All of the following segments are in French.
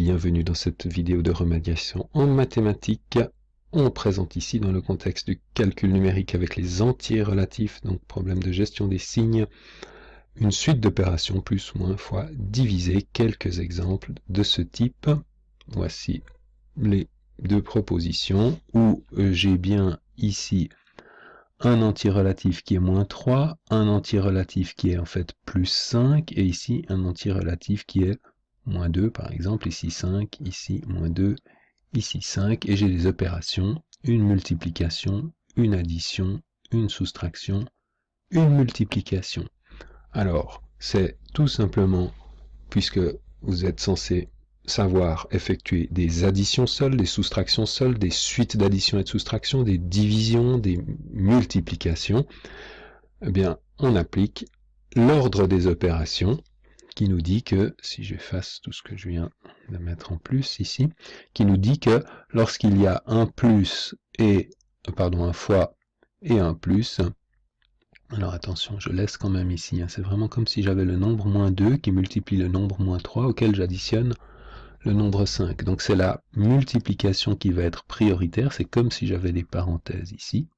bienvenue dans cette vidéo de remédiation en mathématiques. On présente ici dans le contexte du calcul numérique avec les entiers relatifs, donc problème de gestion des signes, une suite d'opérations plus ou moins fois divisées, quelques exemples de ce type. Voici les deux propositions où j'ai bien ici un entier relatif qui est moins 3, un entier relatif qui est en fait plus 5, et ici un entier relatif qui est moins 2, par exemple, ici 5, ici moins 2, ici 5, et j'ai des opérations, une multiplication, une addition, une soustraction, une multiplication. Alors, c'est tout simplement, puisque vous êtes censé savoir effectuer des additions seules, des soustractions seules, des suites d'addition et de soustraction, des divisions, des multiplications, eh bien, on applique l'ordre des opérations qui nous dit que, si j'efface tout ce que je viens de mettre en plus ici, qui nous dit que lorsqu'il y a un plus et, un fois et un plus, alors attention, je laisse quand même ici, c'est vraiment comme si j'avais le nombre moins 2 qui multiplie le nombre moins 3 auquel j'additionne le nombre 5. Donc c'est la multiplication qui va être prioritaire, c'est comme si j'avais des parenthèses ici.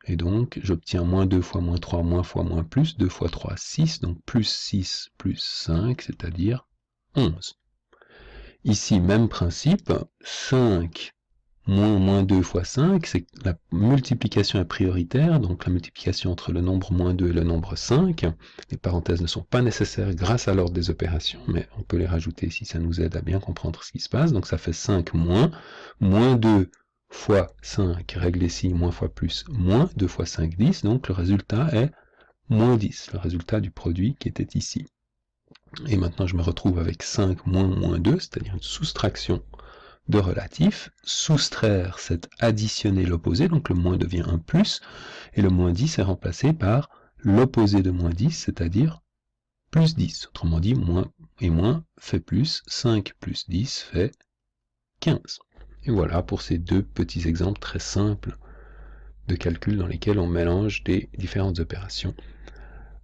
Et donc, j'obtiens moins 2 fois moins 3, moins fois moins plus, 2 fois 3, 6, donc plus 6 plus 5, c'est-à-dire 11. Ici, même principe, 5 moins 2 fois 5, c'est la multiplication est prioritaire, donc la multiplication entre le nombre moins 2 et le nombre 5. Les parenthèses ne sont pas nécessaires grâce à l'ordre des opérations, mais on peut les rajouter si ça nous aide à bien comprendre ce qui se passe. Donc ça fait 5 moins 2 fois 5, règle ici, moins fois plus, moins 2 fois 5, 10, donc le résultat est moins 10, le résultat du produit qui était ici. Et maintenant je me retrouve avec 5 moins 2, c'est-à-dire une soustraction de relatif. Soustraire, c'est additionner l'opposé, donc le moins devient un plus, et le moins 10 est remplacé par l'opposé de moins 10, c'est-à-dire plus 10. Autrement dit, moins et moins fait plus, 5 plus 10 fait 15. Et voilà pour ces deux petits exemples très simples de calcul dans lesquels on mélange des différentes opérations.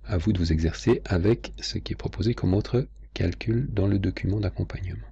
À vous de vous exercer avec ce qui est proposé comme autre calcul dans le document d'accompagnement.